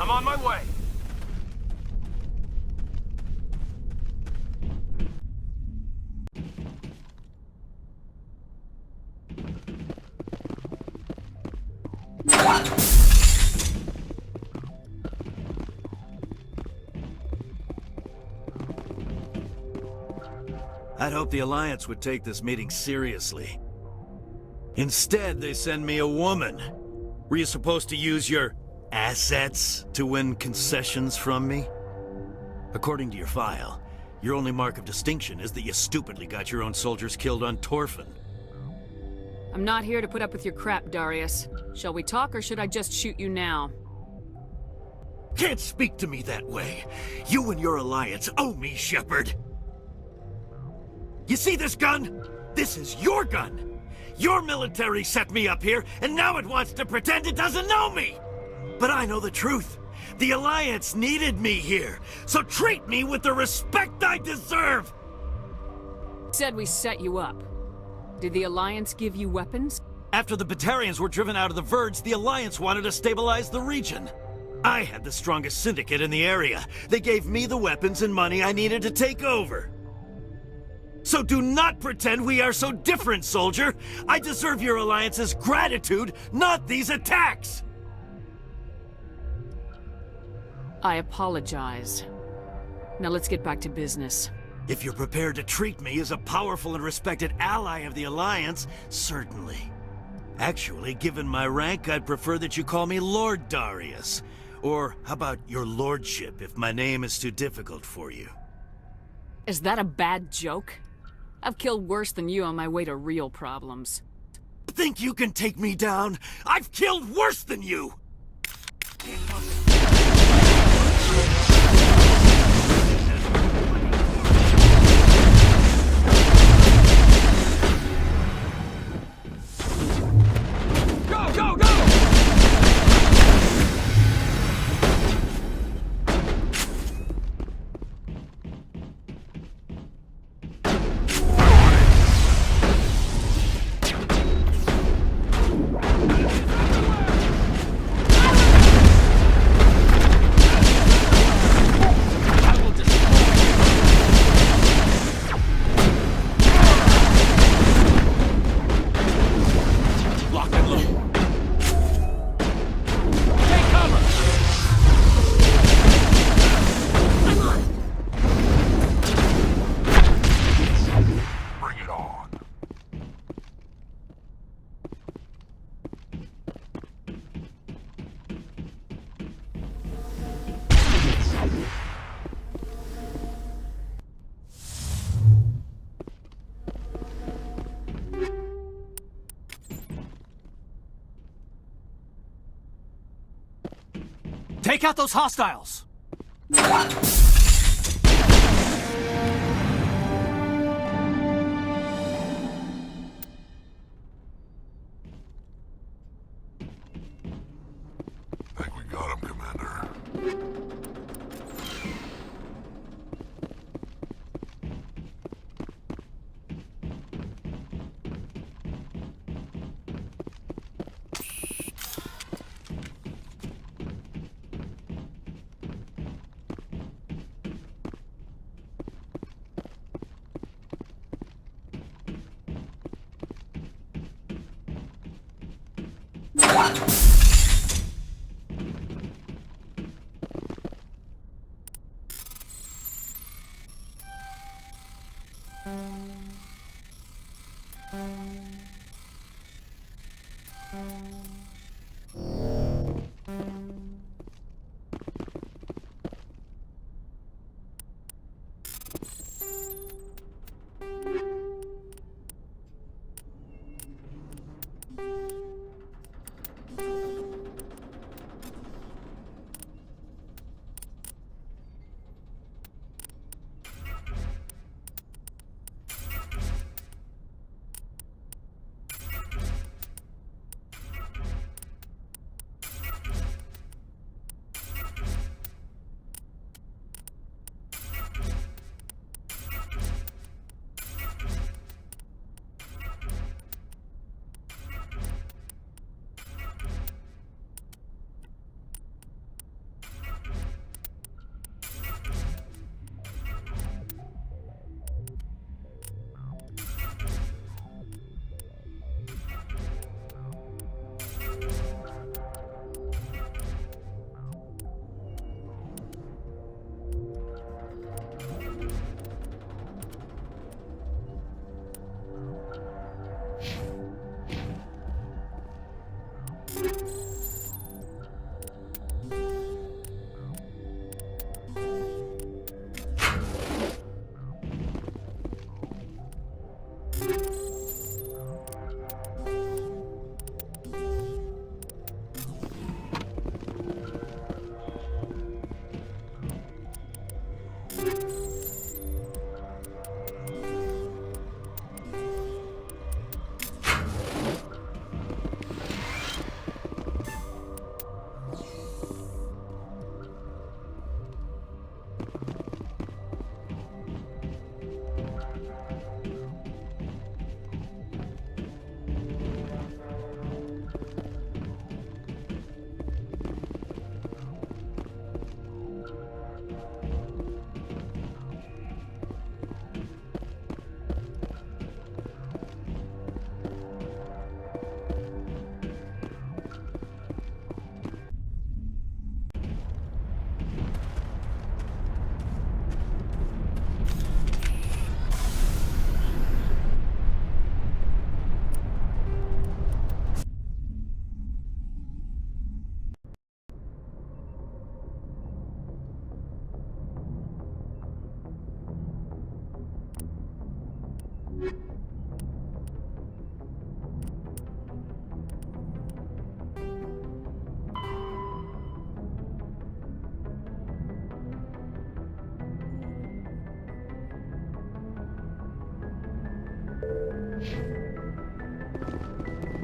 I'm on my way. I'd hoped the Alliance would take this meeting seriously. Instead, they send me a woman. Were you supposed to use your assets to win concessions from me? According to your file, your only mark of distinction is that you stupidly got your own soldiers killed on Torfan. I'm not here to put up with your crap, Darius. Shall we talk, or should I just shoot you now? Can't speak to me that way. You and your Alliance owe me, Shepard. You see this gun? This is your gun. Your military set me up here, and now it wants to pretend it doesn't know me. But I know the truth. The Alliance needed me here, so treat me with the respect I deserve! Said we set you up. Did the Alliance give you weapons? After the Batarians were driven out of the Verge, the Alliance wanted to stabilize the region. I had the strongest syndicate in the area. They gave me the weapons and money I needed to take over. So do not pretend we are so different, soldier! I deserve your Alliance's gratitude, not these attacks! I apologize. Now let's get back to business. If you're prepared to treat me as a powerful and respected ally of the Alliance, certainly. Actually, given my rank, I'd prefer that you call me Lord Darius. Or how about your lordship, if my name is too difficult for you? Is that a bad joke? I've killed worse than you on my way to real problems. Think you can take me down? I've killed worse than you! Go, go, go! Take out those hostiles! Think we got him, Commander.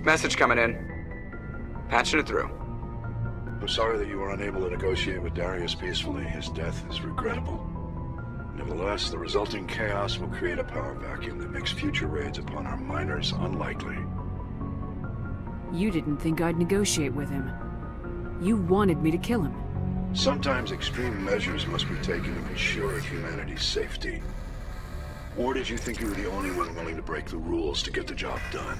Message coming in. Patching it through. I'm sorry that you were unable to negotiate with Darius peacefully. His death is regrettable. Nevertheless, the resulting chaos will create a power vacuum that makes future raids upon our miners unlikely. You didn't think I'd negotiate with him. You wanted me to kill him. Sometimes extreme measures must be taken to ensure humanity's safety. Or did you think you were the only one willing to break the rules to get the job done?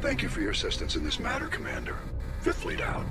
Thank you for your assistance in this matter, Commander. Fifth Fleet out.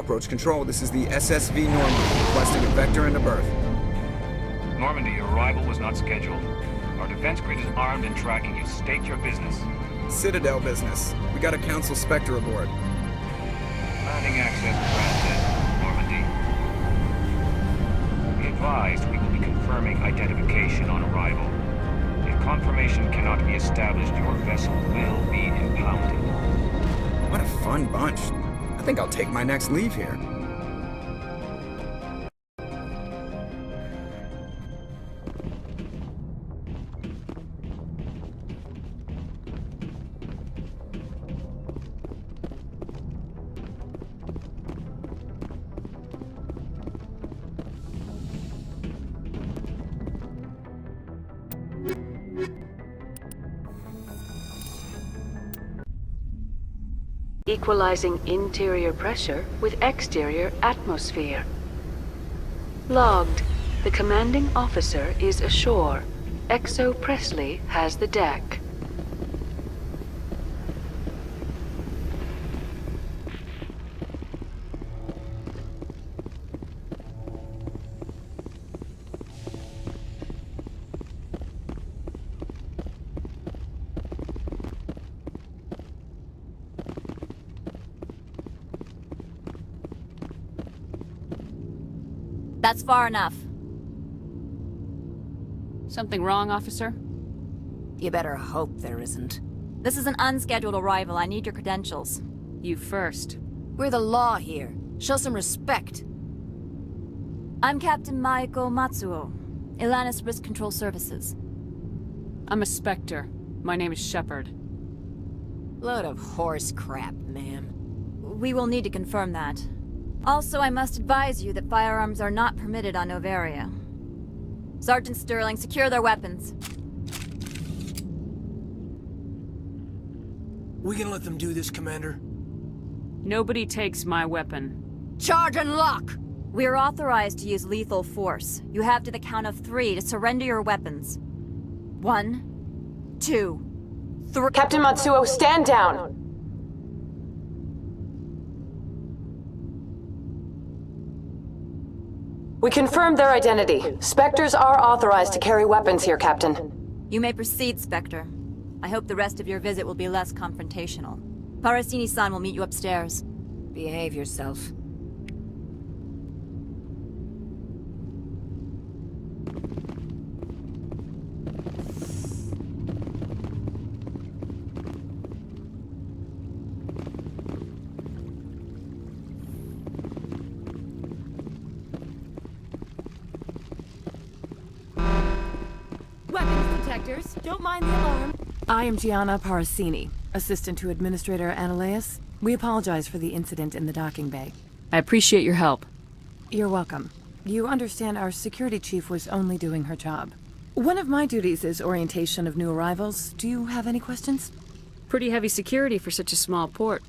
Approach control, this is the SSV Normandy, requesting a vector and a berth. Normandy, your arrival was not scheduled. Our defense grid is armed and tracking you. State your business. Citadel business. We got a Council Spectre aboard. Landing access granted, Normandy. Be advised, we will be confirming identification on arrival. If confirmation cannot be established, your vessel will be impounded. What a fun bunch. I think I'll take my next leave here. Equalizing interior pressure with exterior atmosphere. Logged. The commanding officer is ashore. Exo Presley has the deck. That's far enough. Something wrong, officer? You better hope there isn't. This is an unscheduled arrival. I need your credentials. You first. We're the law here. Show some respect. I'm Captain Maiko Matsuo, Ilanis Risk Control Services. I'm a Spectre. My name is Shepard. Load of horse crap, ma'am. We will need to confirm that. Also, I must advise you that firearms are not permitted on Noveria. Sergeant Sterling, secure their weapons. We can let them do this, Commander. Nobody takes my weapon. Charge and lock! We are authorized to use lethal force. You have to the count of 3 to surrender your weapons. 1, 2, 3... Captain Matsuo, stand down! We confirmed their identity. Spectres are authorized to carry weapons here, Captain. You may proceed, Spectre. I hope the rest of your visit will be less confrontational. Parasini-san will meet you upstairs. Behave yourself. Weapons detectors. Don't mind the alarm. I am Gianna Parasini, assistant to Administrator Analeas. We apologize for the incident in the docking bay. I appreciate your help. You're welcome. You understand our security chief was only doing her job. One of my duties is orientation of new arrivals. Do you have any questions? Pretty heavy security for such a small port.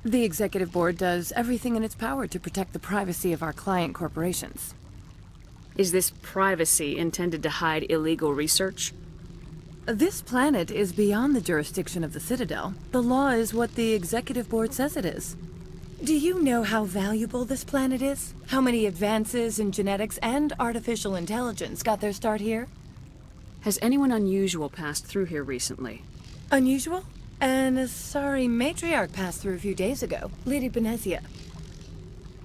The Executive Board does everything in its power to protect the privacy of our client corporations. Is this privacy intended to hide illegal research? This planet is beyond the jurisdiction of the Citadel. The law is what the Executive Board says it is. Do you know how valuable this planet is? How many advances in genetics and artificial intelligence got their start here? Has anyone unusual passed through here recently? Unusual? An Asari matriarch passed through a few days ago. Lady Benezia.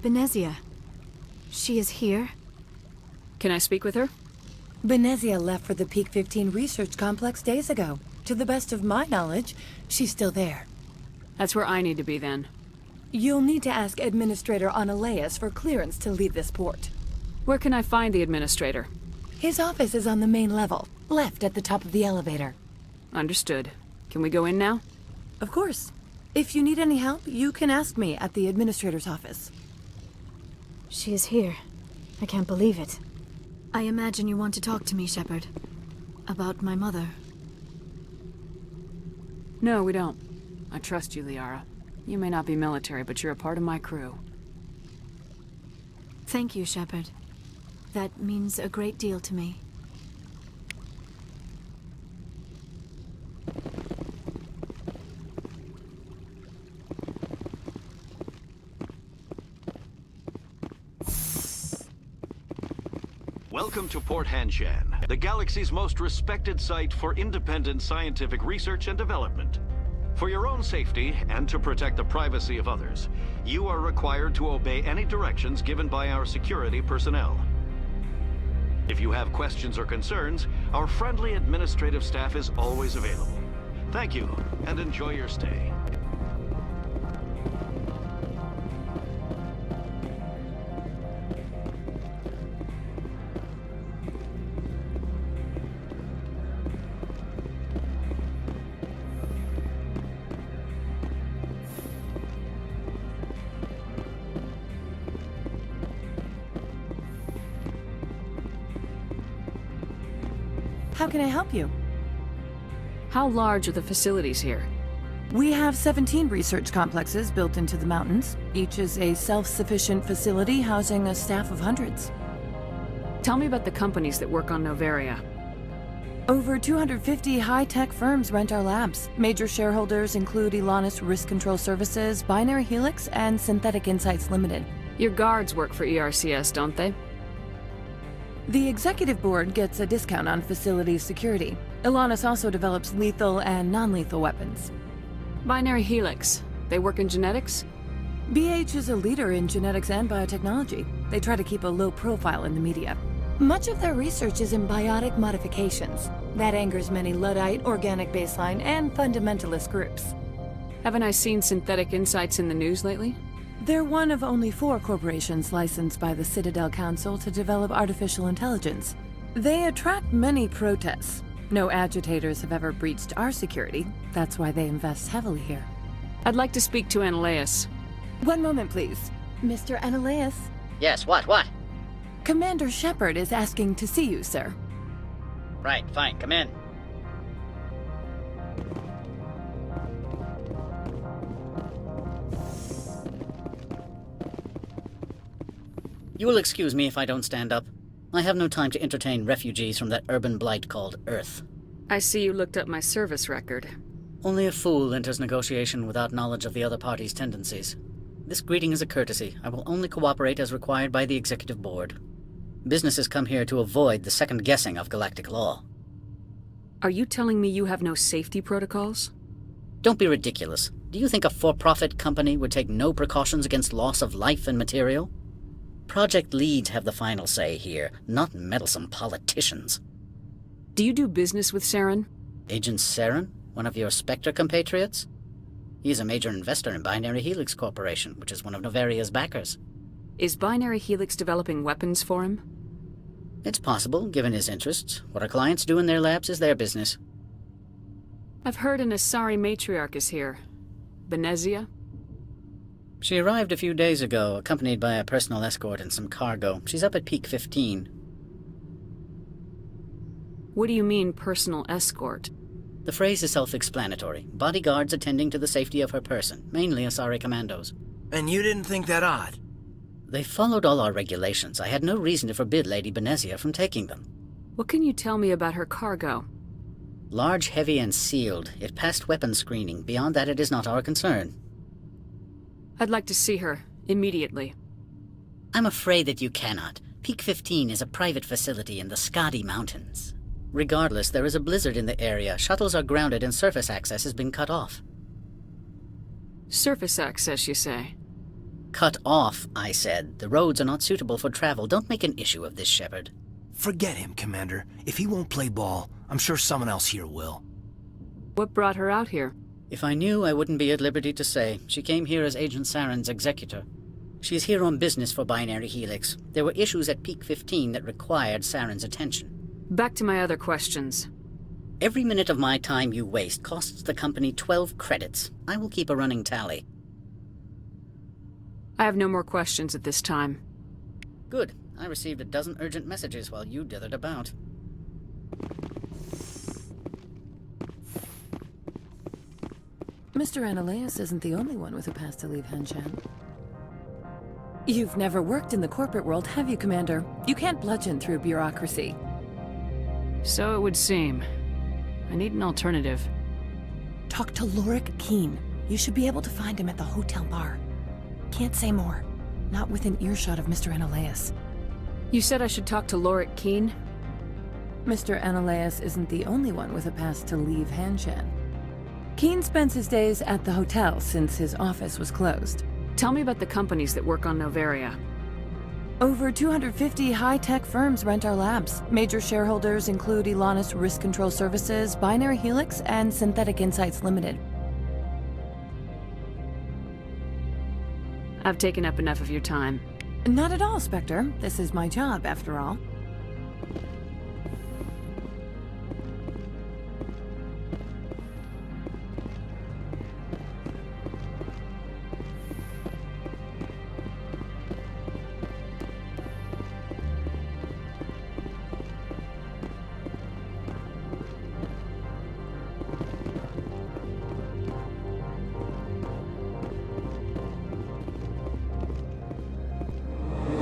Benezia. She is here? Can I speak with her? Benezia left for the Peak 15 research complex days ago. To the best of my knowledge, she's still there. That's where I need to be then. You'll need to ask Administrator Analeas for clearance to leave this port. Where can I find the Administrator? His office is on the main level, left at the top of the elevator. Understood. Can we go in now? Of course. If you need any help, you can ask me at the Administrator's office. She is here. I can't believe it. I imagine you want to talk to me, Shepard. About my mother. No, we don't. I trust you, Liara. You may not be military, but you're a part of my crew. Thank you, Shepard. That means a great deal to me. Welcome to Port Hanshan, the galaxy's most respected site for independent scientific research and development. For your own safety and to protect the privacy of others, you are required to obey any directions given by our security personnel. If you have questions or concerns, our friendly administrative staff is always available. Thank you, and enjoy your stay. How can I help you? How large are the facilities here? We have 17 research complexes built into the mountains. Each is a self-sufficient facility housing a staff of hundreds. Tell me about the companies that work on Noveria. Over 250 high-tech firms rent our labs. Major shareholders include Elanus Risk Control Services, Binary Helix, and Synthetic Insights Limited. Your guards work for ERCS, don't they? The executive board gets a discount on facility security. Elanus also develops lethal and non-lethal weapons. Binary Helix. They work in genetics? BH is a leader in genetics and biotechnology. They try to keep a low profile in the media. Much of their research is in biotic modifications. That angers many Luddite, organic baseline, and fundamentalist groups. Haven't I seen Synthetic Insights in the news lately? They're one of only 4 corporations licensed by the Citadel Council to develop artificial intelligence. They attract many protests. No agitators have ever breached our security. That's why they invest heavily here. I'd like to speak to Analeas. One moment, please. Mr. Analeas? Yes, what? Commander Shepard is asking to see you, sir. Right, fine, come in. You will excuse me if I don't stand up. I have no time to entertain refugees from that urban blight called Earth. I see you looked up my service record. Only a fool enters negotiation without knowledge of the other party's tendencies. This greeting is a courtesy. I will only cooperate as required by the Executive Board. Businesses come here to avoid the second guessing of galactic law. Are you telling me you have no safety protocols? Don't be ridiculous. Do you think a for-profit company would take no precautions against loss of life and material? Project leads have the final say here, not meddlesome politicians. Do you do business with Saren? Agent Saren? One of your Spectre compatriots? He is a major investor in Binary Helix Corporation, which is one of Noveria's backers. Is Binary Helix developing weapons for him? It's possible, given his interests. What our clients do in their labs is their business. I've heard an Asari matriarch is here. Benezia? She arrived a few days ago, accompanied by a personal escort and some cargo. She's up at Peak 15. What do you mean, personal escort? The phrase is self-explanatory. Bodyguards attending to the safety of her person, mainly Asari commandos. And you didn't think that odd? They followed all our regulations. I had no reason to forbid Lady Benezia from taking them. What can you tell me about her cargo? Large, heavy, and sealed. It passed weapons screening. Beyond that, it is not our concern. I'd like to see her, immediately. I'm afraid that you cannot. Peak 15 is a private facility in the Skadi Mountains. Regardless, there is a blizzard in the area. Shuttles are grounded and surface access has been cut off. Surface access, you say? Cut off, I said. The roads are not suitable for travel. Don't make an issue of this, Shepard. Forget him, Commander. If he won't play ball, I'm sure someone else here will. What brought her out here? If I knew, I wouldn't be at liberty to say. She came here as Agent Saren's executor. She is here on business for Binary Helix. There were issues at Peak 15 that required Saren's attention. Back to my other questions. Every minute of my time you waste costs the company 12 credits. I will keep a running tally. I have no more questions at this time. Good. I received a dozen urgent messages while you dithered about. Mr. Analeas isn't the only one with a pass to leave Hanshan. You've never worked in the corporate world, have you, Commander? You can't bludgeon through bureaucracy. So it would seem. I need an alternative. Talk to Lorik Keen. You should be able to find him at the hotel bar. Can't say more. Not within earshot of Mr. Analeas. You said I should talk to Lorik Keene? Mr. Ananias isn't the only one with a pass to leave Hanshan. Keene spends his days at the hotel since his office was closed. Tell me about the companies that work on Noveria. Over 250 high-tech firms rent our labs. Major shareholders include Elanus Risk Control Services, Binary Helix, and Synthetic Insights Limited. I've taken up enough of your time. Not at all, Spectre. This is my job, after all.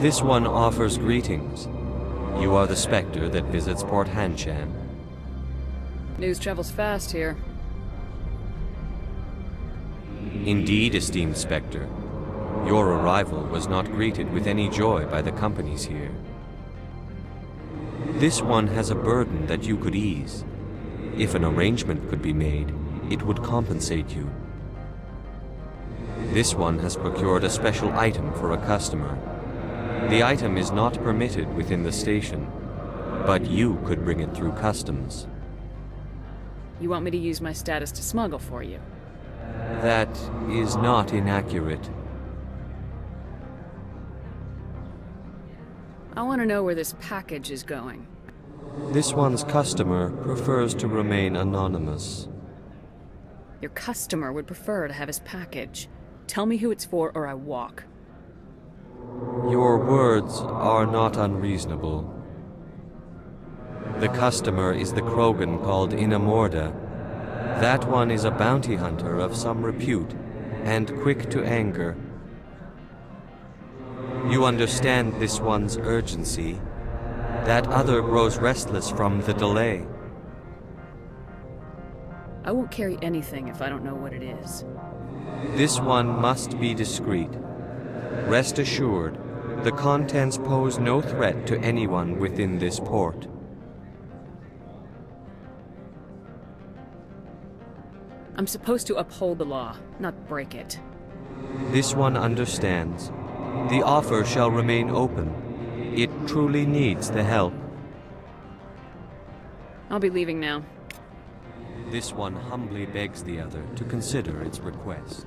This one offers greetings. You are the Spectre that visits Port Hanshan. News travels fast here. Indeed, esteemed Spectre. Your arrival was not greeted with any joy by the companies here. This one has a burden that you could ease. If an arrangement could be made, it would compensate you. This one has procured a special item for a customer. The item is not permitted within the station, but you could bring it through customs. You want me to use my status to smuggle for you? That is not inaccurate. I want to know where this package is going. This one's customer prefers to remain anonymous. Your customer would prefer to have his package. Tell me who it's for or I walk. Your words are not unreasonable. The customer is the Krogan called Inamorda. That one is a bounty hunter of some repute, and quick to anger. You understand this one's urgency. That other grows restless from the delay. I won't carry anything if I don't know what it is. This one must be discreet. Rest assured, the contents pose no threat to anyone within this port. I'm supposed to uphold the law, not break it. This one understands. The offer shall remain open. It truly needs the help. I'll be leaving now. This one humbly begs the other to consider its request.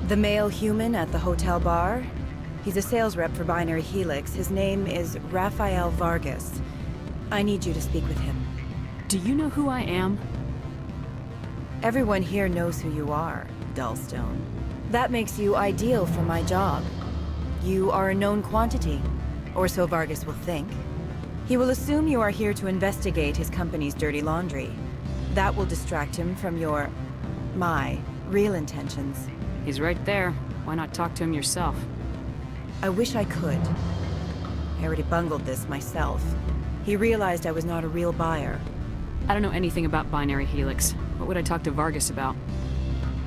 The male human at the hotel bar? He's a sales rep for Binary Helix. His name is Rafael Vargas. I need you to speak with him. Do you know who I am? Everyone here knows who you are, Dullstone. That makes you ideal for my job. You are a known quantity, or so Vargas will think. He will assume you are here to investigate his company's dirty laundry. That will distract him from my real intentions. He's right there. Why not talk to him yourself? I wish I could. I already bungled this myself. He realized I was not a real buyer. I don't know anything about Binary Helix. What would I talk to Vargas about?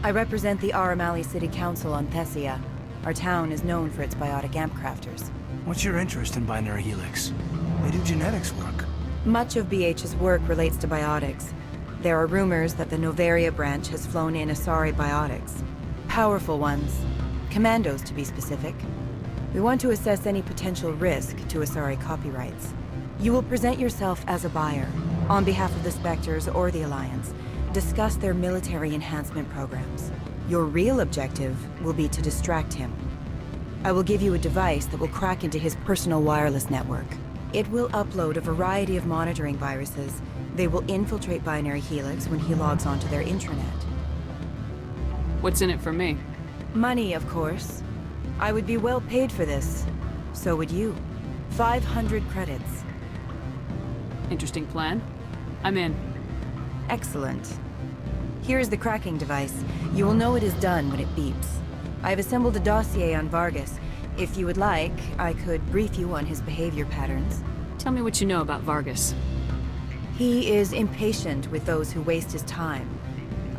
I represent the Aramali City Council on Thessia. Our town is known for its biotic amp crafters. What's your interest in Binary Helix? They do genetics work. Much of BH's work relates to biotics. There are rumors that the Noveria branch has flown in Asari biotics. Powerful ones. Commandos, to be specific. We want to assess any potential risk to Asari copyrights. You will present yourself as a buyer, on behalf of the Spectres or the Alliance, discuss their military enhancement programs. Your real objective will be to distract him. I will give you a device that will crack into his personal wireless network. It will upload a variety of monitoring viruses. They will infiltrate Binary Helix when he logs onto their intranet. What's in it for me? Money, of course. I would be well paid for this. So would you. 500 credits. Interesting plan. I'm in. Excellent. Here's the cracking device. You will know it is done when it beeps. I've assembled a dossier on Vargas. If you would like, I could brief you on his behavior patterns. Tell me what you know about Vargas. He is impatient with those who waste his time.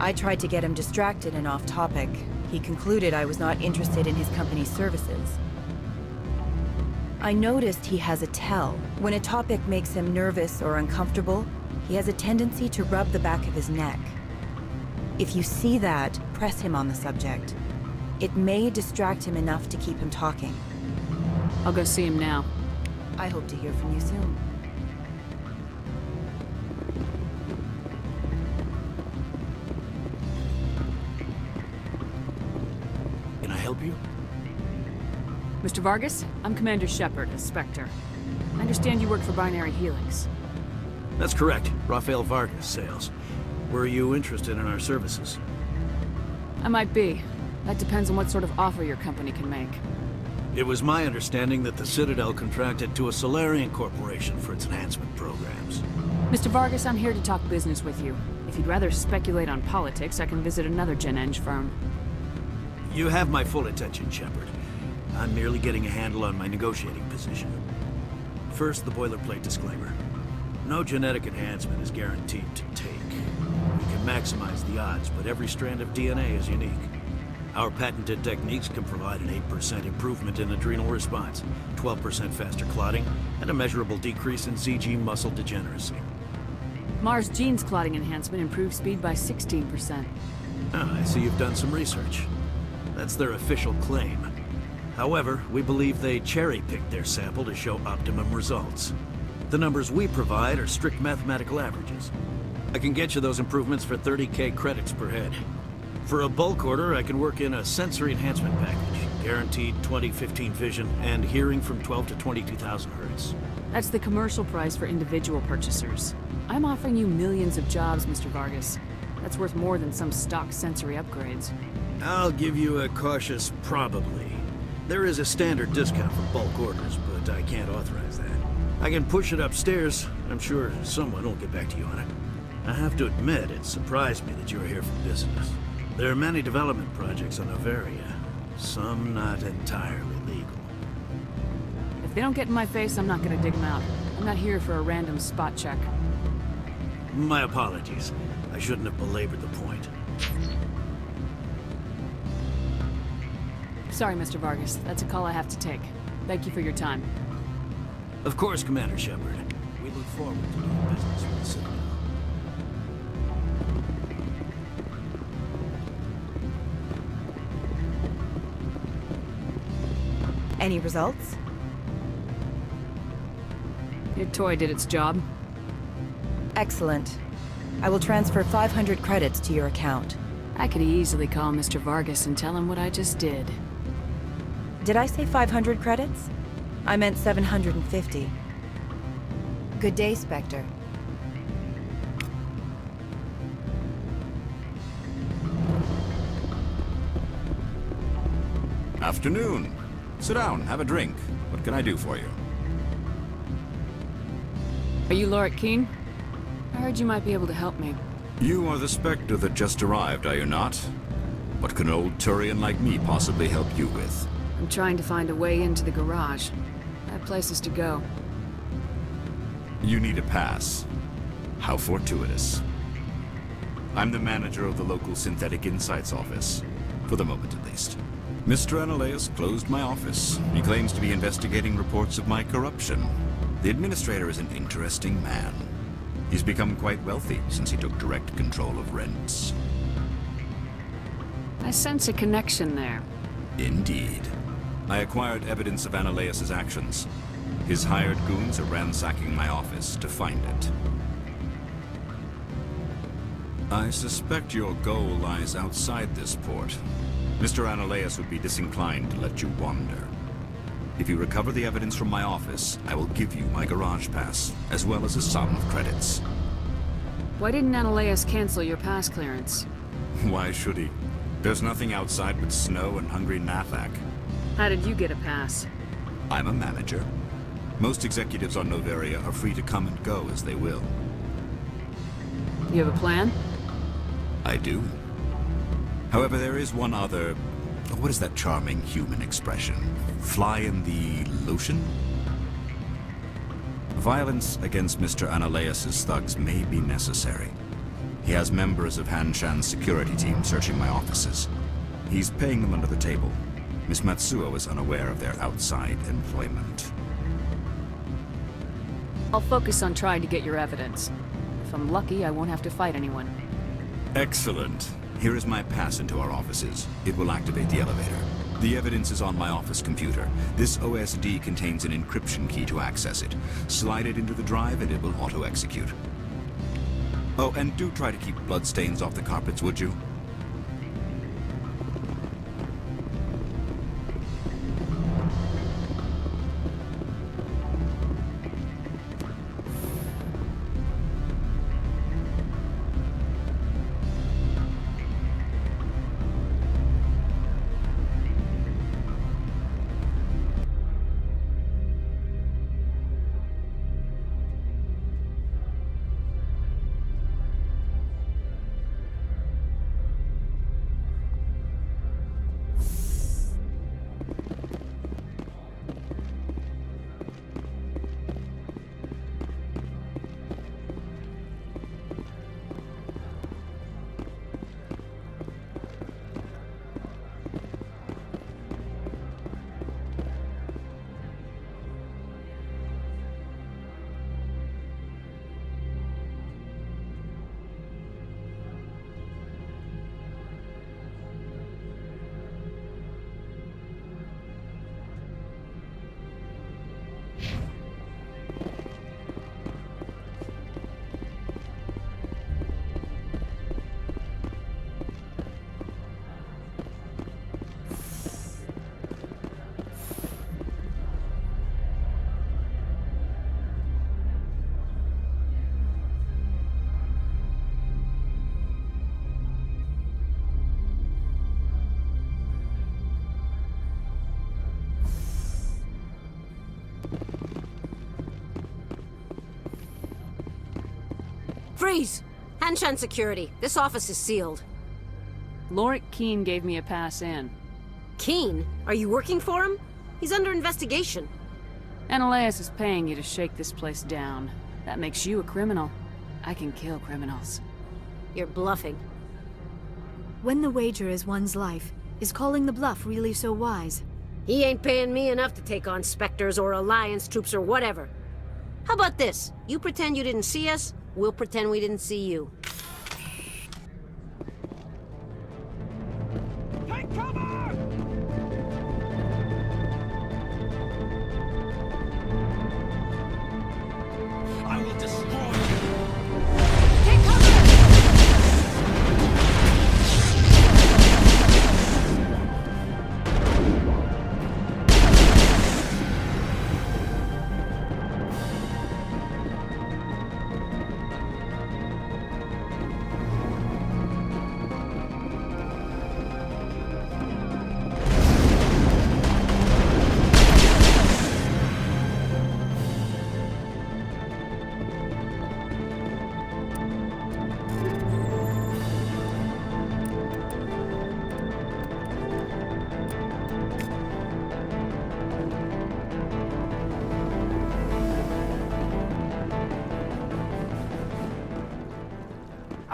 I tried to get him distracted and off topic. He concluded I was not interested in his company's services. I noticed he has a tell. When a topic makes him nervous or uncomfortable, he has a tendency to rub the back of his neck. If you see that, press him on the subject. It may distract him enough to keep him talking. I'll go see him now. I hope to hear from you soon. Can I help you? Mr. Vargas, I'm Commander Shepard, a Spectre. I understand you work for Binary Helix. That's correct. Rafael Vargas, sales. Were you interested in our services? I might be. That depends on what sort of offer your company can make. It was my understanding that the Citadel contracted to a Solarian corporation for its enhancement programs. Mr. Vargas, I'm here to talk business with you. If you'd rather speculate on politics, I can visit another Gen Eng firm. You have my full attention, Shepard. I'm merely getting a handle on my negotiating position. First, the boilerplate disclaimer. No genetic enhancement is guaranteed to take. We can maximize the odds, but every strand of DNA is unique. Our patented techniques can provide an 8% improvement in adrenal response, 12% faster clotting, and a measurable decrease in ZG muscle degeneracy. Mars Gene's clotting enhancement improves speed by 16%. Ah, I see you've done some research. That's their official claim. However, we believe they cherry-picked their sample to show optimum results. The numbers we provide are strict mathematical averages. I can get you those improvements for 30K credits per head. For a bulk order, I can work in a sensory enhancement package, guaranteed 20/15 vision, and hearing from 12 to 22,000 hertz. That's the commercial price for individual purchasers. I'm offering you millions of jobs, Mr. Vargas. That's worth more than some stock sensory upgrades. I'll give you a cautious probably. There is a standard discount for bulk orders, but I can't authorize that. I can push it upstairs. I'm sure someone will get back to you on it. I have to admit, it surprised me that you were here for business. There are many development projects on Noveria, some not entirely legal. If they don't get in my face, I'm not gonna dig them out. I'm not here for a random spot check. My apologies. I shouldn't have belabored the point. Sorry, Mr. Vargas. That's a call I have to take. Thank you for your time. Of course, Commander Shepard. We look forward to doing business with the Citadel. Any results? Your toy did its job. Excellent. I will transfer 500 credits to your account. I could easily call Mr. Vargas and tell him what I just did. Did I say 500 credits? I meant 750. Good day, Spectre. Afternoon. Sit down, have a drink. What can I do for you? Are you Lorik King? I heard you might be able to help me. You are the Spectre that just arrived, are you not? What can an old Turian like me possibly help you with? I'm trying to find a way into the garage. I have places to go. You need a pass. How fortuitous. I'm the manager of the local Synthetic Insights office. For the moment, at least. Mr. Analeus closed my office. He claims to be investigating reports of my corruption. The administrator is an interesting man. He's become quite wealthy since he took direct control of rents. I sense a connection there. Indeed. I acquired evidence of Analeus' actions. His hired goons are ransacking my office to find it. I suspect your goal lies outside this port. Mr. Analeas would be disinclined to let you wander. If you recover the evidence from my office, I will give you my garage pass, as well as a sum of credits. Why didn't Analeas cancel your pass clearance? Why should he? There's nothing outside but snow and hungry Nathak. How did you get a pass? I'm a manager. Most executives on Noveria are free to come and go as they will. You have a plan? I do. However, there is one other... What is that charming human expression? Fly in the lotion? Violence against Mr. Analeas' thugs may be necessary. He has members of Hanshan's security team searching my offices. He's paying them under the table. Miss Matsuo is unaware of their outside employment. I'll focus on trying to get your evidence. If I'm lucky, I won't have to fight anyone. Excellent. Here is my pass into our offices. It will activate the elevator. The evidence is on my office computer. This OSD contains an encryption key to access it. Slide it into the drive and it will auto-execute. Oh, and do try to keep bloodstains off the carpets, would you? Freeze! Hanshan Security. This office is sealed. Lorik Keene gave me a pass in. Keene? Are you working for him? He's under investigation. Analeas is paying you to shake this place down. That makes you a criminal. I can kill criminals. You're bluffing. When the wager is one's life, is calling the bluff really so wise? He ain't paying me enough to take on Spectres or Alliance troops or whatever. How about this? You pretend you didn't see us, we'll pretend we didn't see you. Take cover! I will destroy you! Take cover!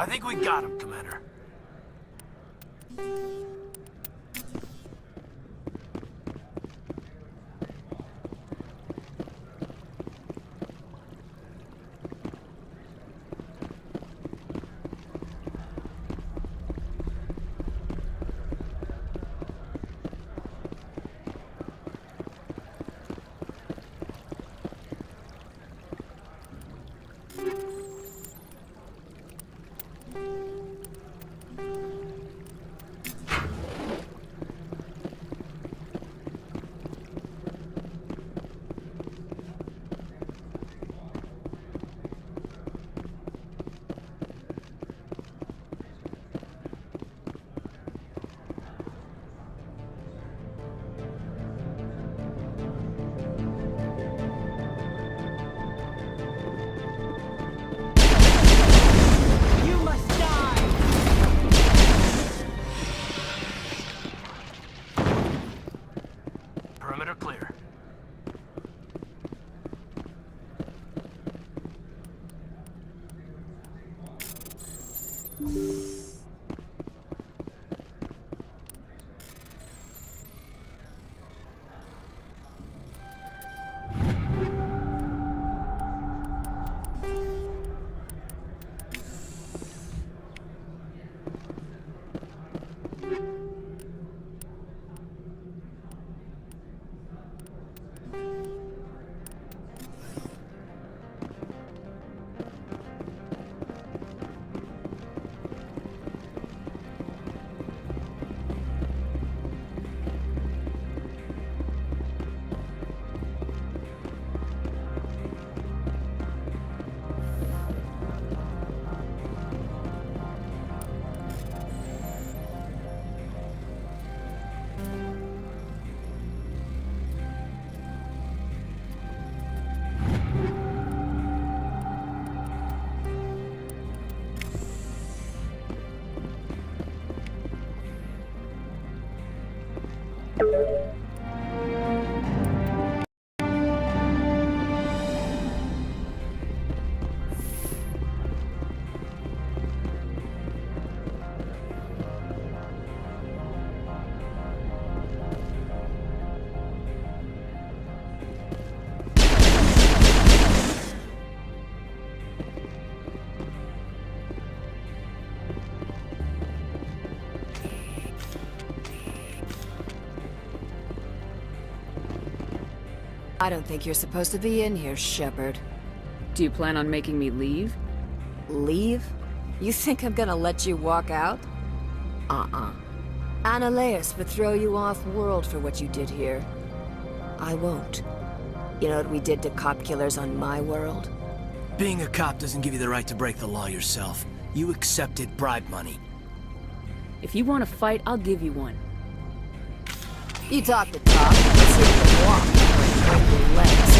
I think we got him, Commander. I don't think you're supposed to be in here, Shepard. Do you plan on making me leave? Leave? You think I'm gonna let you walk out? Annaleus would throw you off-world for what you did here. I won't. You know what we did to cop killers on my world? Being a cop doesn't give you the right to break the law yourself. You accepted bribe money. If you want to fight, I'll give you one. You talk the talk, let's see if you can walk. Break your legs.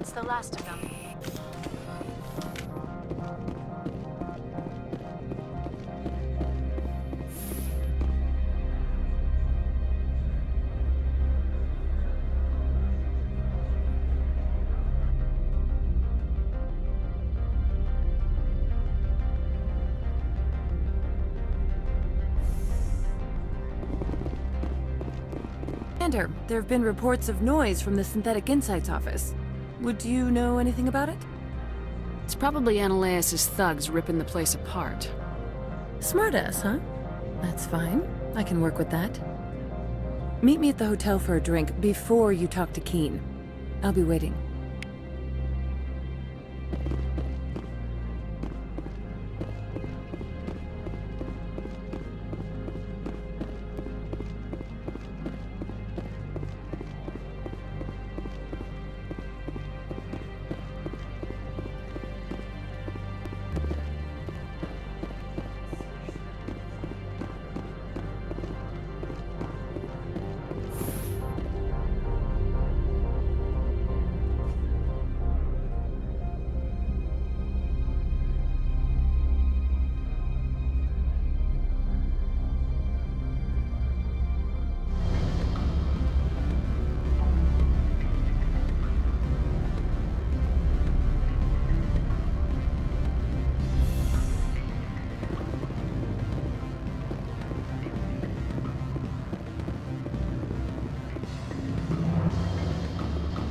It's the last of them. Commander, there have been reports of noise from the Synthetic Insights office. Would you know anything about it? It's probably Annaleus' thugs ripping the place apart. Smartass, huh? That's fine. I can work with that. Meet me at the hotel for a drink before you talk to Keen. I'll be waiting.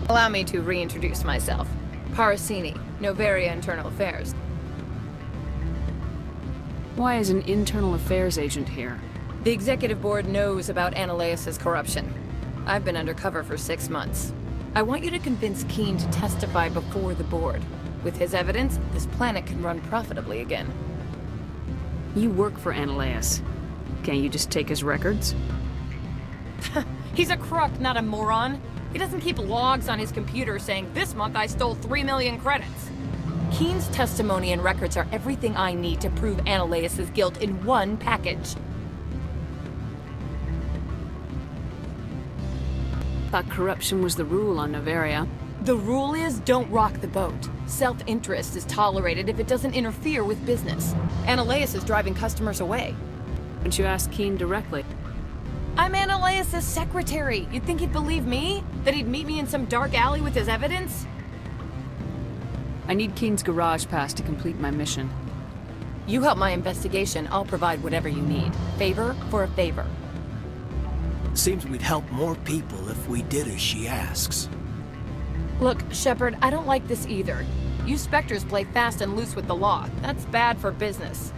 Allow me to reintroduce myself. Parasini, Noveria Internal Affairs. Why is an internal affairs agent here? The Executive Board knows about Annaleus' corruption. I've been undercover for 6 months. I want you to convince Keen to testify before the Board. With his evidence, this planet can run profitably again. You work for Annaleus. Can't you just take his records? He's a crook, not a moron. He doesn't keep logs on his computer saying, "This month I stole 3 million credits." Keen's testimony and records are everything I need to prove Annaleus' guilt in one package. Thought corruption was the rule on Noveria. The rule is, don't rock the boat. Self-interest is tolerated if it doesn't interfere with business. Annaleus is driving customers away. Wouldn't you ask Keen directly? I'm Annaleus' secretary. You'd think he'd believe me? That he'd meet me in some dark alley with his evidence? I need Keen's garage pass to complete my mission. You help my investigation, I'll provide whatever you need. Favor for a favor. Seems we'd help more people if we did as she asks. Look, Shepard, I don't like this either. You Spectres play fast and loose with the law. That's bad for business.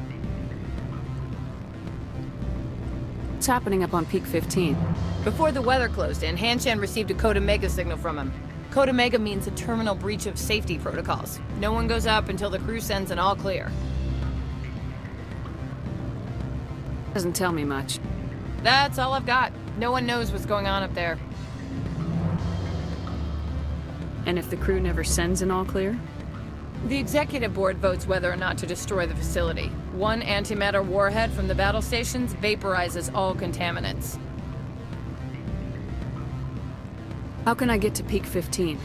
What's happening up on Peak 15? Before the weather closed in, Hanshan received a Code Omega signal from him. Code Omega means a terminal breach of safety protocols. No one goes up until the crew sends an all clear. Doesn't tell me much. That's all I've got. No one knows what's going on up there. And if the crew never sends an all clear? The executive board votes whether or not to destroy the facility. One antimatter warhead from the battle stations vaporizes all contaminants. How can I get to Peak 15?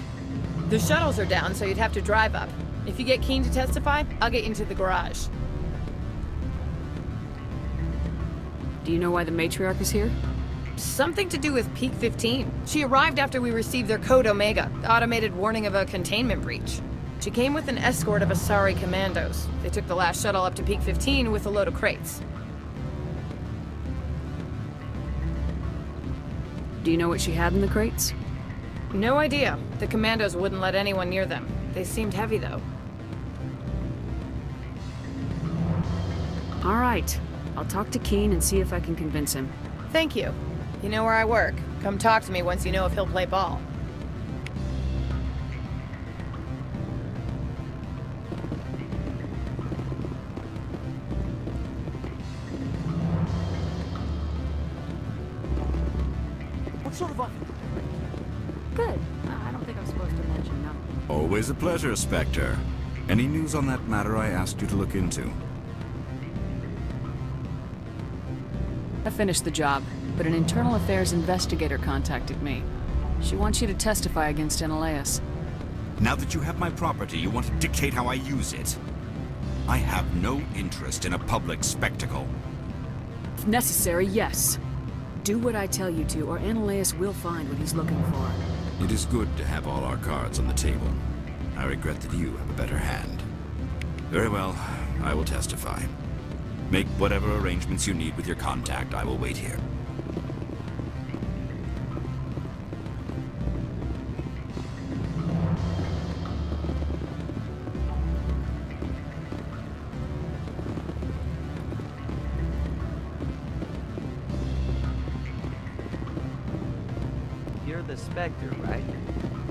The shuttles are down, so you'd have to drive up. If you get Keen to testify, I'll get you into the garage. Do you know why the matriarch is here? Something to do with Peak 15. She arrived after we received their Code Omega, the automated warning of a containment breach. She came with an escort of Asari commandos. They took the last shuttle up to Peak 15 with a load of crates. Do you know what she had in the crates? No idea. The commandos wouldn't let anyone near them. They seemed heavy, though. All right. I'll talk to Keen and see if I can convince him. Thank you. You know where I work. Come talk to me once you know if he'll play ball. What sort of Good. I don't think I'm supposed to mention no. Always a pleasure, Spectre. Any news on that matter I asked you to look into? I finished the job, but an internal affairs investigator contacted me. She wants you to testify against Eneleus. Now that you have my property, you want to dictate how I use it. I have no interest in a public spectacle. If necessary, yes. Do what I tell you to, or Eneleus will find what he's looking for. It is good to have all our cards on the table. I regret that you have a better hand. Very well, I will testify. Make whatever arrangements you need with your contact. I will wait here. You're the Spectre, right?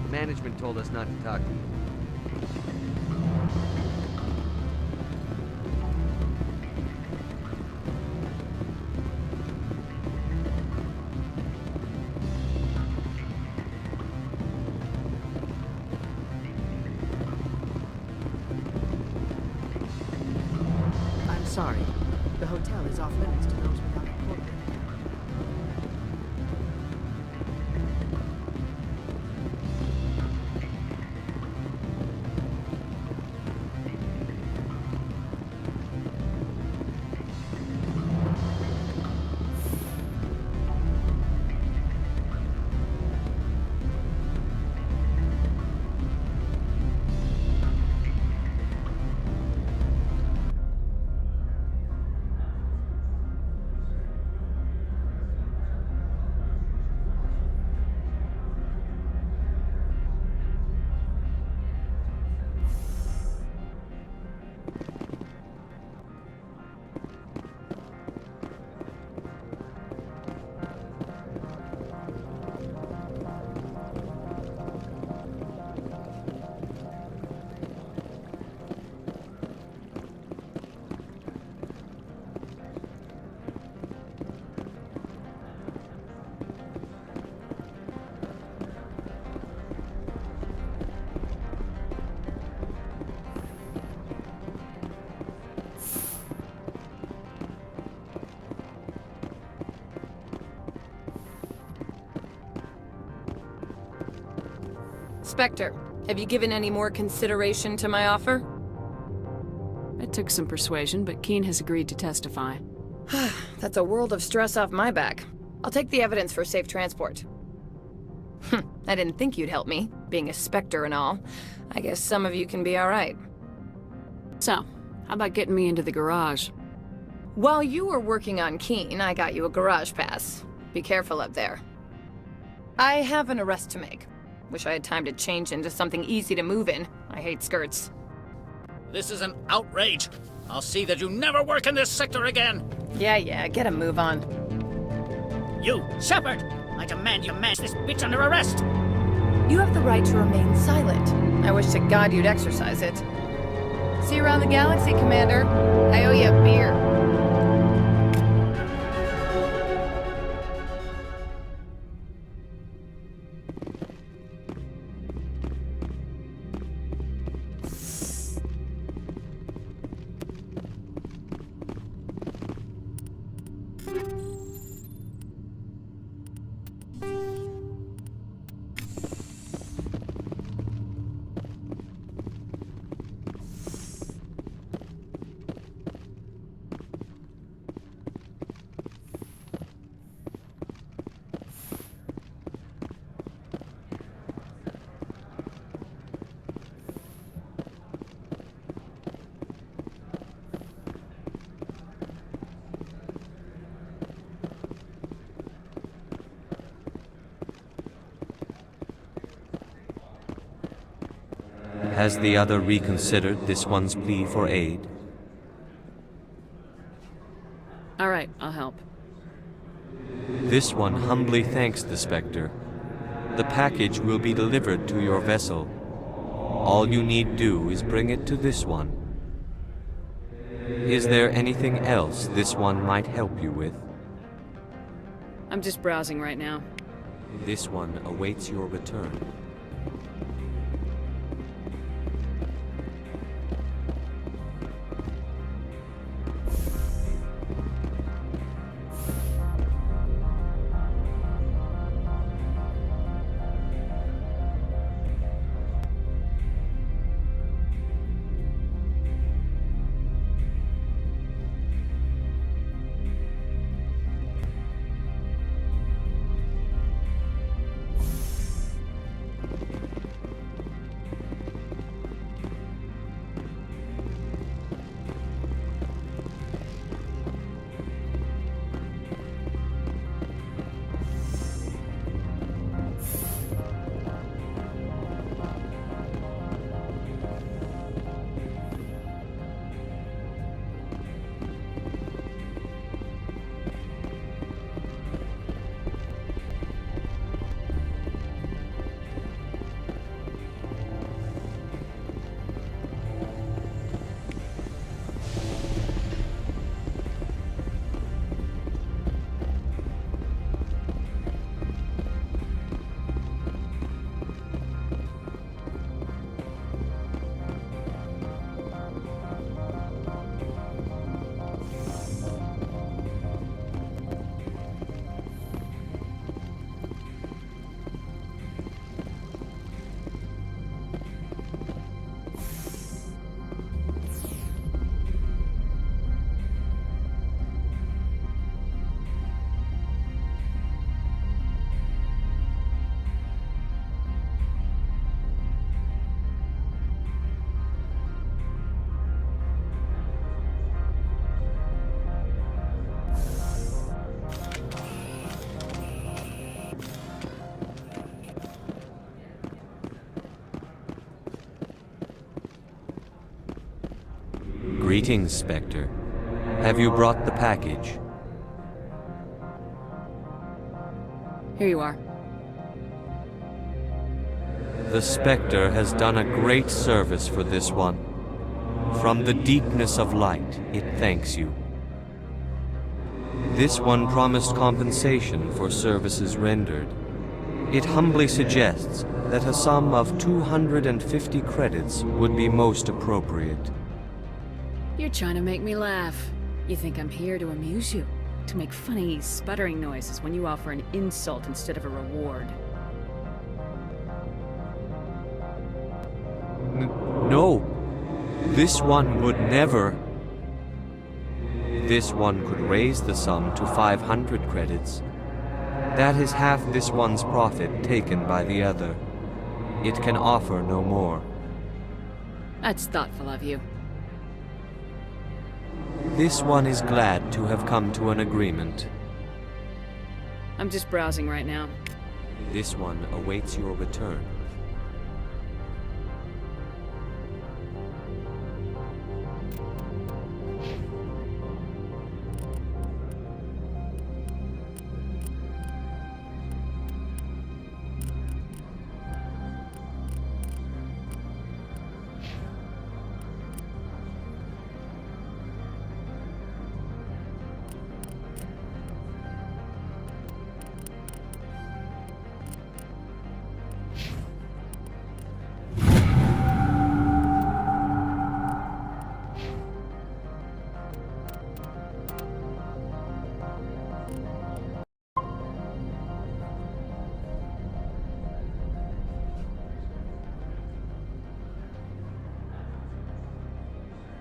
Management told us not to talk to you. I'm sorry. The hotel is off limits to those without a corporate. Spectre, have you given any more consideration to my offer? It took some persuasion, but Keen has agreed to testify. That's a world of stress off my back. I'll take the evidence for safe transport. I didn't think you'd help me, being a Spectre and all. I guess some of you can be alright. So, how about getting me into the garage? While you were working on Keen, I got you a garage pass. Be careful up there. I have an arrest to make. Wish I had time to change into something easy to move in. I hate skirts. This is an outrage. I'll see that you never work in this sector again. Yeah, get a move on. You, Shepard! I demand you match this bitch under arrest! You have the right to remain silent. I wish to God you'd exercise it. See you around the galaxy, Commander. I owe you a beer. Has the other reconsidered this one's plea for aid? All right, I'll help. This one humbly thanks the Spectre. The package will be delivered to your vessel. All you need do is bring it to this one. Is there anything else this one might help you with? I'm just browsing right now. This one awaits your return. Greetings, Spectre. Have you brought the package? Here you are. The Spectre has done a great service for this one. From the deepness of light, it thanks you. This one promised compensation for services rendered. It humbly suggests that a sum of 250 credits would be most appropriate. You're trying to make me laugh. You think I'm here to amuse you? To make funny, sputtering noises when you offer an insult instead of a reward? No. This one would never. This one could raise the sum to 500 credits. That is half this one's profit taken by the other. It can offer no more. That's thoughtful of you. This one is glad to have come to an agreement. I'm just browsing right now. This one awaits your return.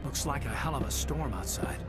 Looks like a hell of a storm outside.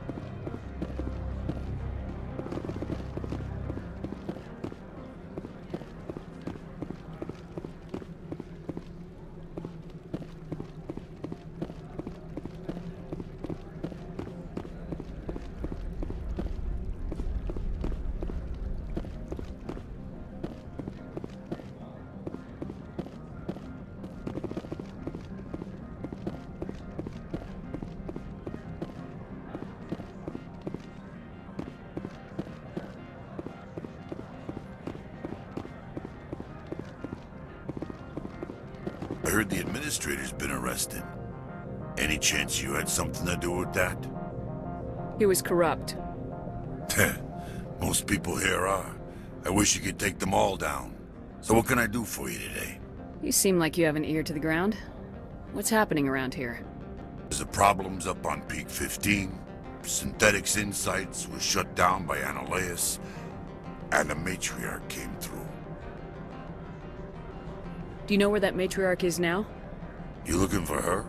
heard the administrator's been arrested. Any chance you had something to do with that? He was corrupt. Most people here are. I wish you could take them all down. So what can I do for you today? You seem like you have an ear to the ground. What's happening around here? There's the problems up on Peak 15. Synthetics Insights was shut down by Annihilus. And the Matriarch came through. Do you know where that matriarch is now? You looking for her?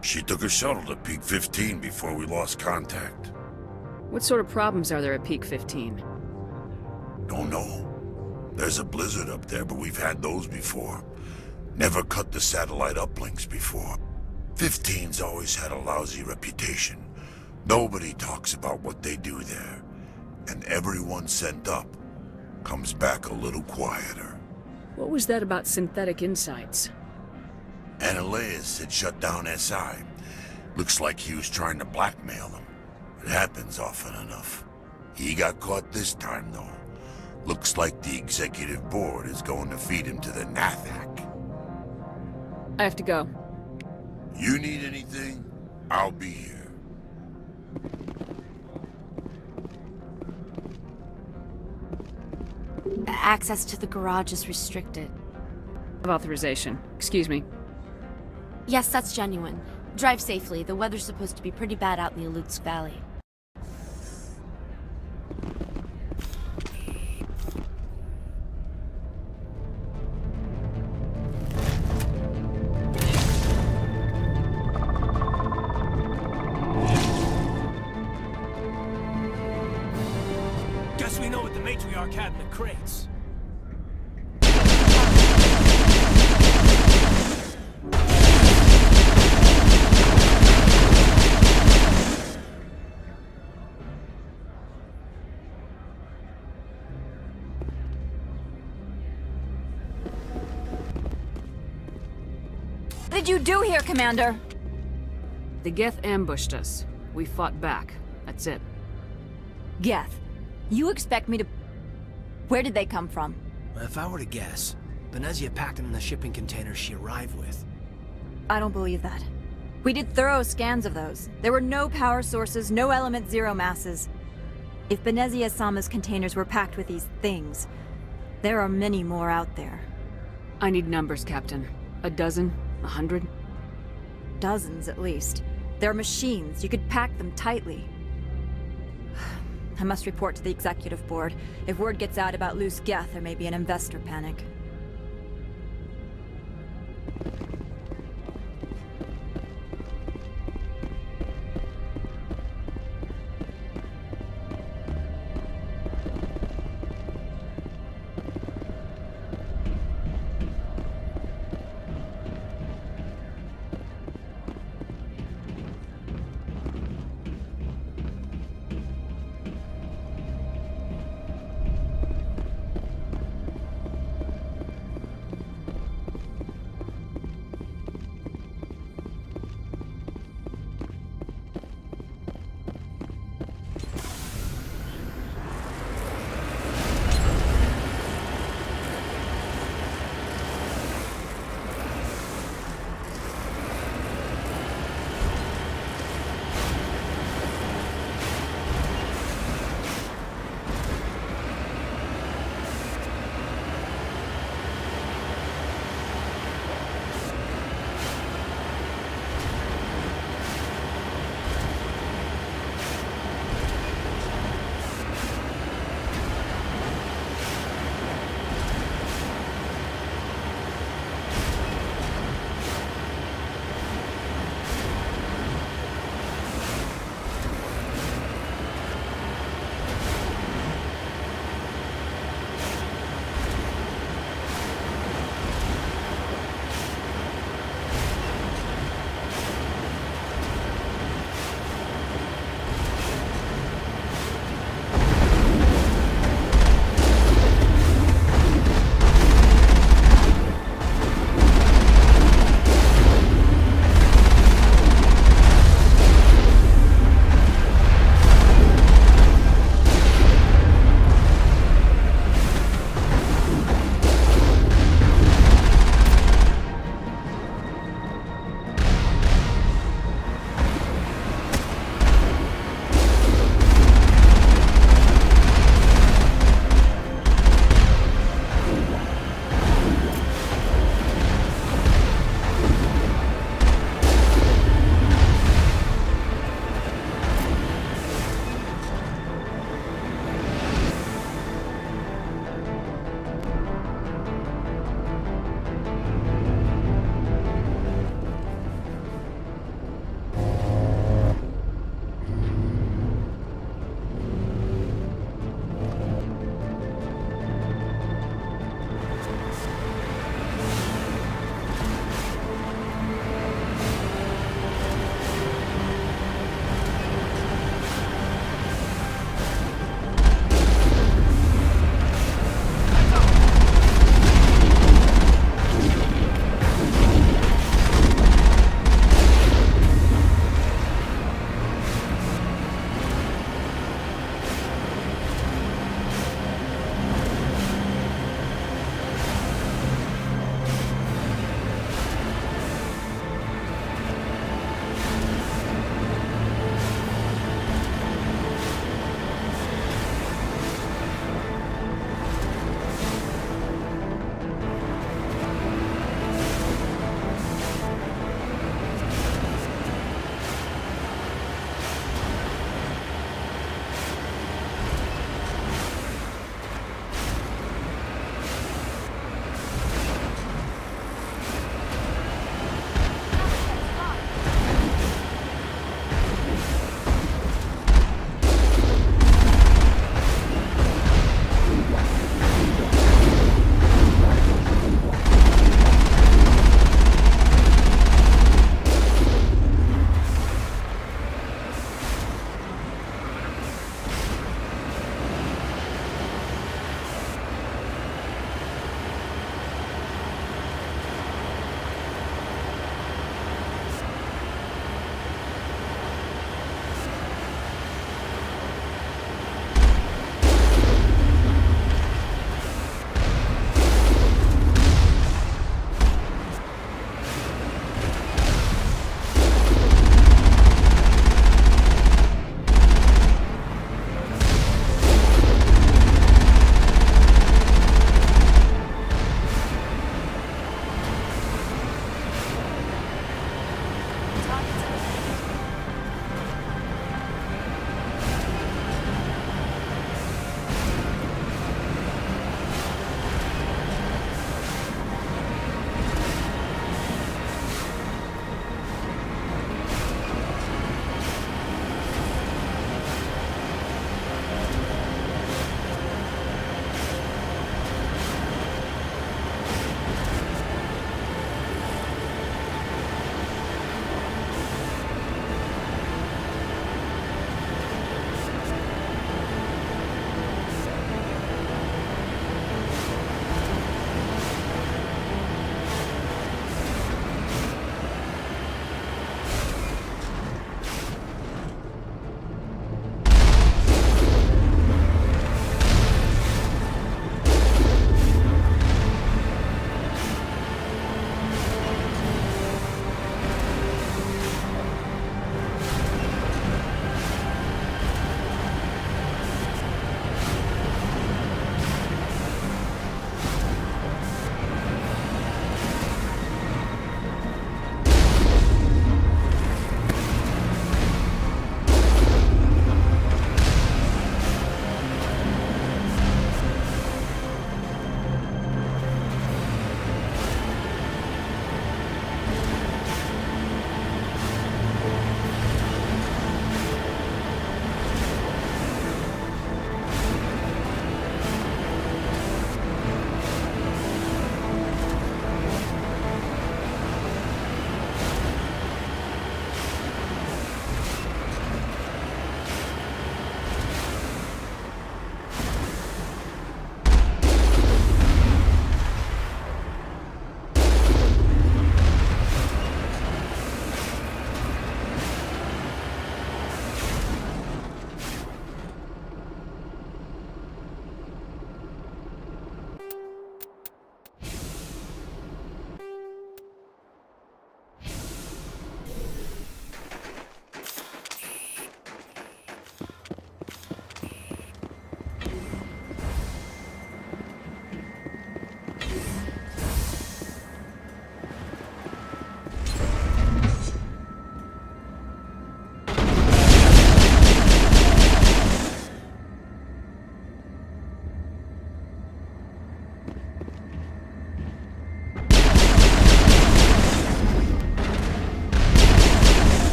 She took a shuttle to Peak 15 before we lost contact. What sort of problems are there at Peak 15? Don't know. There's a blizzard up there, but we've had those before. Never cut the satellite uplinks before. 15's always had a lousy reputation. Nobody talks about what they do there. And everyone sent up comes back a little quieter. What was that about Synthetic Insights? Annihilus had shut down SI. Looks like he was trying to blackmail them. It happens often enough. He got caught this time, though. Looks like the executive board is going to feed him to the Nathak. I have to go. You need anything? I'll be here. Access to the garage is restricted. Authorization. Excuse me. Yes, that's genuine. Drive safely. The weather's supposed to be pretty bad out in the Alutsk Valley. Guess we know what the Matriarch had in the crates. What did you do here, Commander? The Geth ambushed us. We fought back. That's it. Geth, you expect me to... Where did they come from? If I were to guess, Benezia packed them in the shipping containers she arrived with. I don't believe that. We did thorough scans of those. There were no power sources, no element zero masses. If Benezia Sama's containers were packed with these things, there are many more out there. I need numbers, Captain. A dozen? 100? Dozens, at least. They're machines. You could pack them tightly. I must report to the executive board. If word gets out about loose Geth, there may be an investor panic.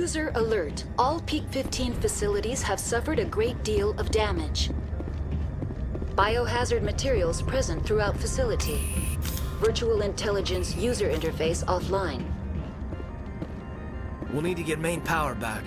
User alert. All Peak 15 facilities have suffered a great deal of damage. Biohazard materials present throughout facility. Virtual intelligence user interface offline. We'll need to get main power back.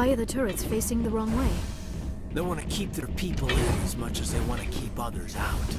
Why are the turrets facing the wrong way? They want to keep their people in as much as they want to keep others out.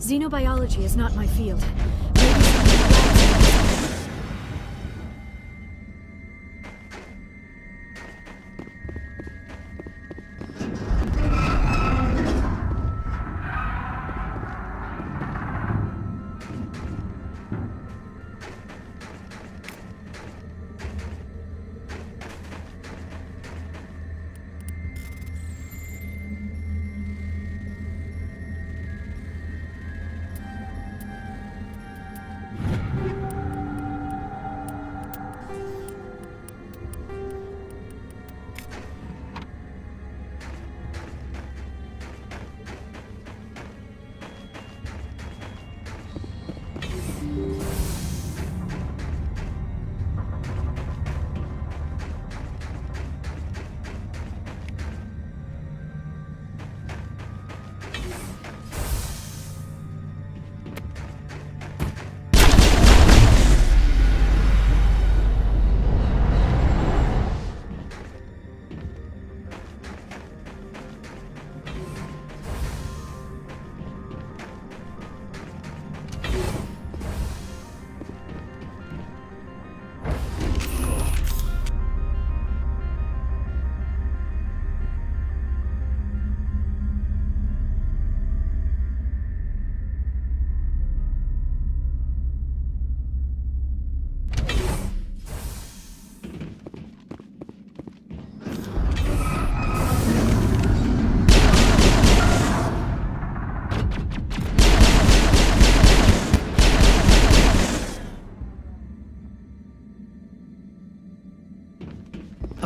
Xenobiology is not my field.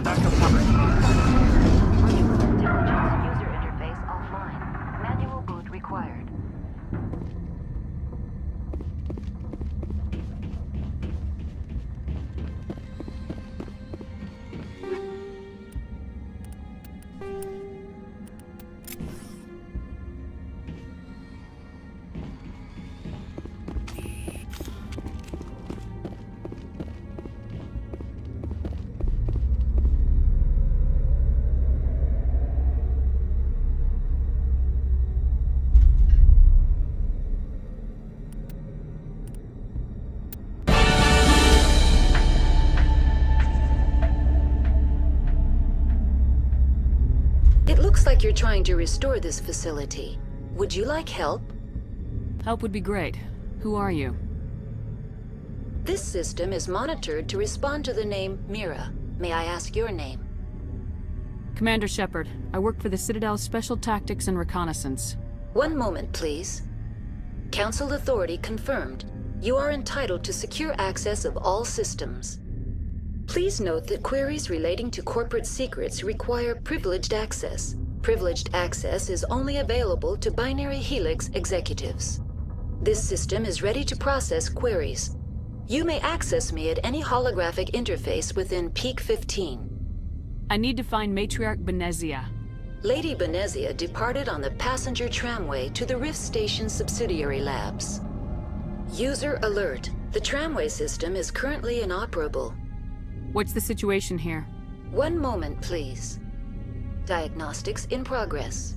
the backup coming. Virtual intelligence user interface offline. Manual boot required. It looks like you're trying to restore this facility. Would you like help? Help would be great. Who are you? This system is monitored to respond to the name Mira. May I ask your name? Commander Shepard. I work for the Citadel's Special Tactics and Reconnaissance. One moment, please. Council authority confirmed. You are entitled to secure access of all systems. Please note that queries relating to corporate secrets require privileged access. Privileged access is only available to Binary Helix executives. This system is ready to process queries. You may access me at any holographic interface within Peak 15. I need to find Matriarch Benezia. Lady Benezia departed on the passenger tramway to the Rift Station subsidiary labs. User alert. The tramway system is currently inoperable. What's the situation here? One moment, please. Diagnostics in progress.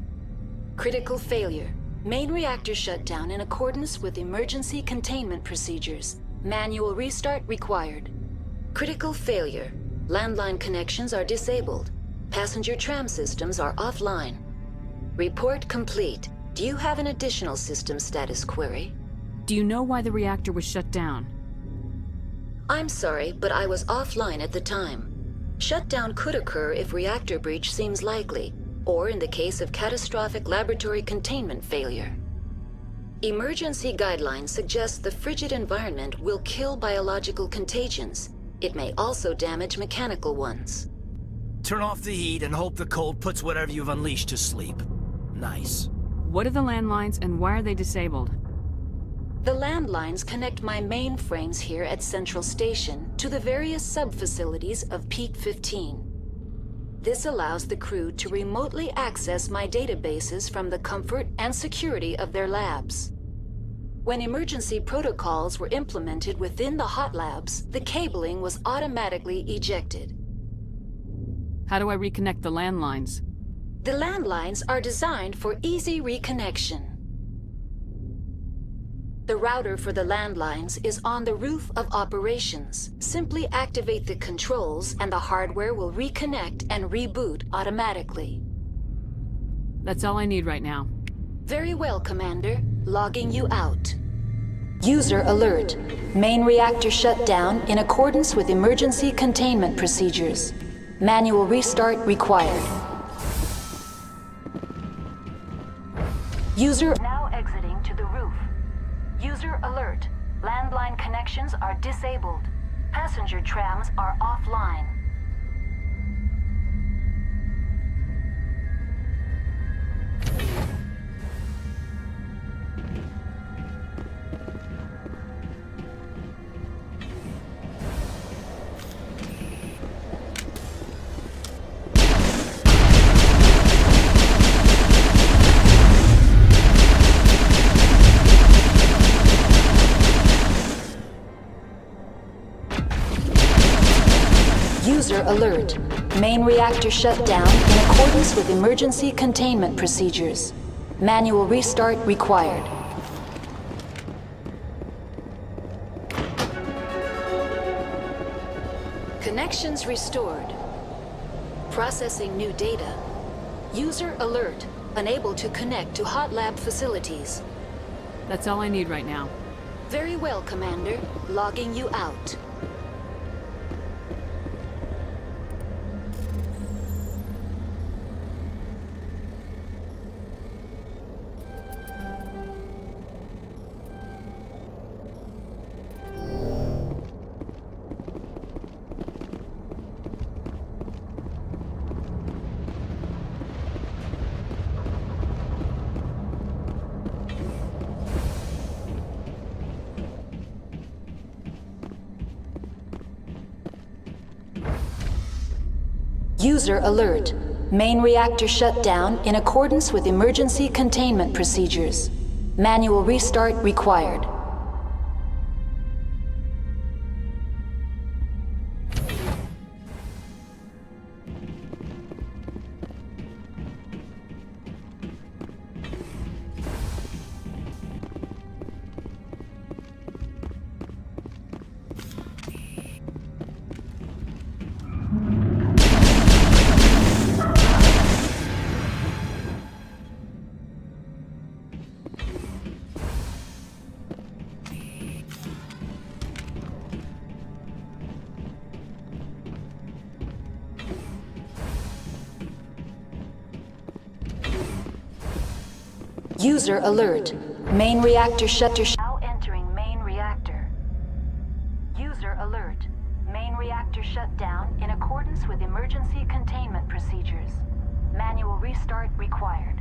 Critical failure. Main reactor shut down in accordance with emergency containment procedures. Manual restart required. Critical failure. Landline connections are disabled. Passenger tram systems are offline. Report complete. Do you have an additional system status query? Do you know why the reactor was shut down? I'm sorry, but I was offline at the time. Shutdown could occur if reactor breach seems likely, or in the case of catastrophic laboratory containment failure. Emergency guidelines suggest the frigid environment will kill biological contagions. It may also damage mechanical ones. Turn off the heat and hope the cold puts whatever you've unleashed to sleep. Nice. What are the landlines and why are they disabled? The landlines connect my mainframes here at Central Station to the various sub-facilities of Peak 15. This allows the crew to remotely access my databases from the comfort and security of their labs. When emergency protocols were implemented within the hot labs, the cabling was automatically ejected. How do I reconnect the landlines? The landlines are designed for easy reconnection. The router for the landlines is on the roof of operations. Simply activate the controls and the hardware will reconnect and reboot automatically. That's all I need right now. Very well, Commander. Logging you out. User alert. Main reactor shut down in accordance with emergency containment procedures. Manual restart required. User now exiting to the roof. User alert. Landline connections are disabled. Passenger trams are offline. User alert. Main reactor shut down in accordance with emergency containment procedures. Manual restart required. Connections restored. Processing new data. User alert. Unable to connect to hot lab facilities. That's all I need right now. Very well, Commander. Logging you out. User alert. Main reactor shut down in accordance with emergency containment procedures. Manual restart required. User alert. Main reactor shutter. Now entering main reactor. User alert. Main reactor shut down in accordance with emergency containment procedures. Manual restart required.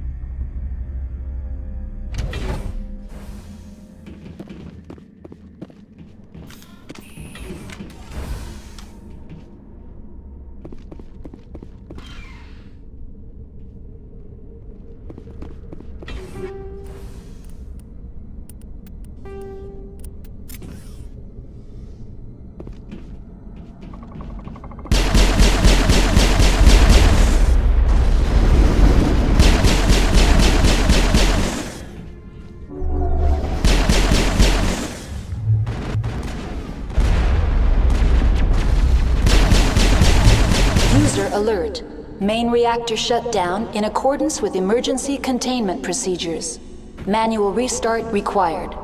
Alert. Main reactor shut down in accordance with emergency containment procedures. Manual restart required.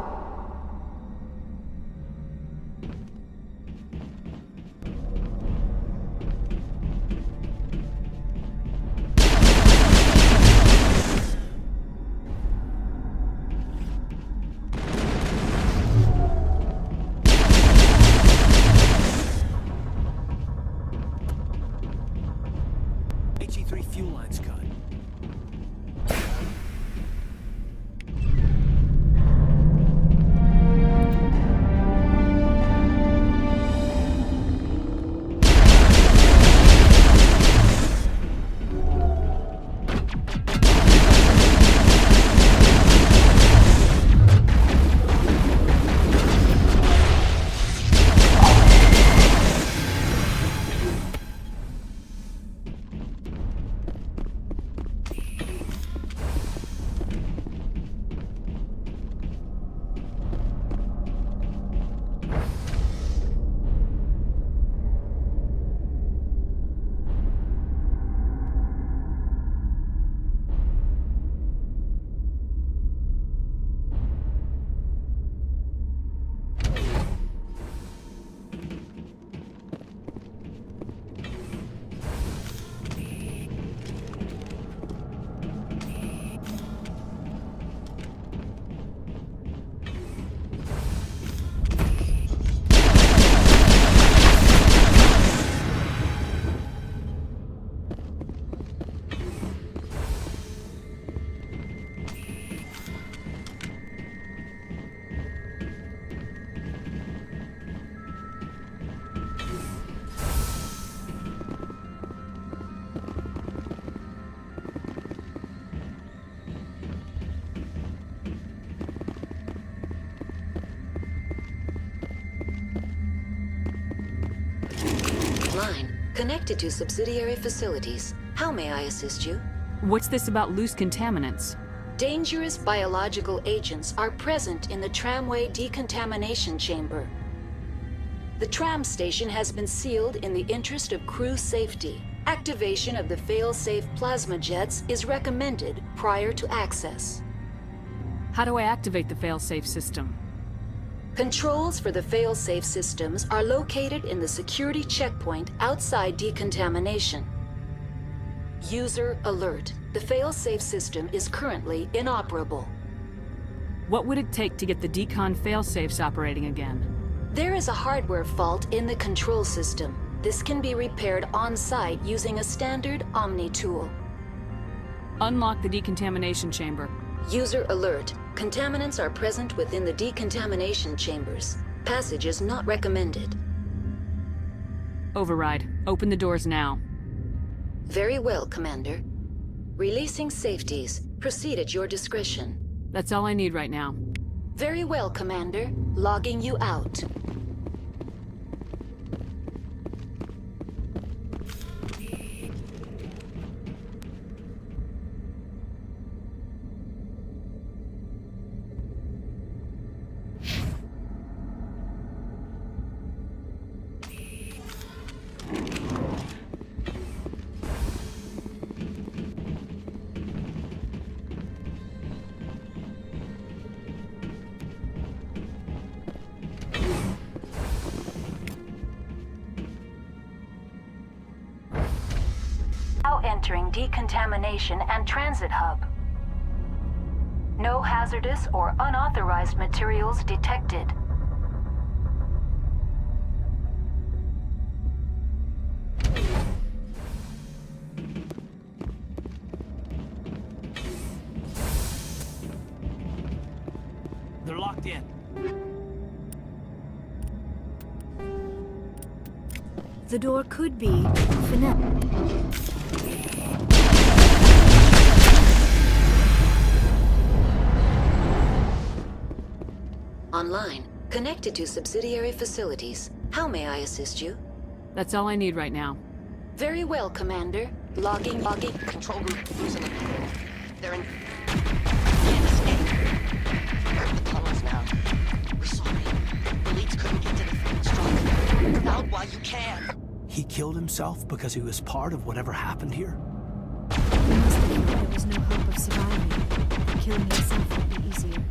HE3 fuel lines cut. Line connected to subsidiary facilities. How may I assist you? What's this about loose contaminants? Dangerous biological agents are present in the tramway decontamination chamber. The tram station has been sealed in the interest of crew safety. Activation of the fail-safe plasma jets is recommended prior to access. How do I activate the fail-safe system? Controls for the fail-safe systems are located in the security checkpoint outside decontamination. User alert. The fail-safe system is currently inoperable. What would it take to get the decon fail-safes operating again? There is a hardware fault in the control system. This can be repaired on-site using a standard Omni tool. Unlock the decontamination chamber. User alert. Contaminants are present within the decontamination chambers. Passage is not recommended. Override. Open the doors now. Very well, Commander. Releasing safeties. Proceed at your discretion. That's all I need right now. Very well, Commander. Logging you out. Now entering decontamination and transit hub. No hazardous or unauthorized materials detected. They're locked in. The door could be finesse. Online. Connected to subsidiary facilities. How may I assist you? That's all I need right now. Very well, Commander. Logging. Control group losing it. They're in. Can't escape. We're in the tunnels now. We're sorry. The leads couldn't get to the third structure. Get out while you can. He killed himself because he was part of whatever happened here? You must think there was no hope of surviving. Killing yourself would be easier.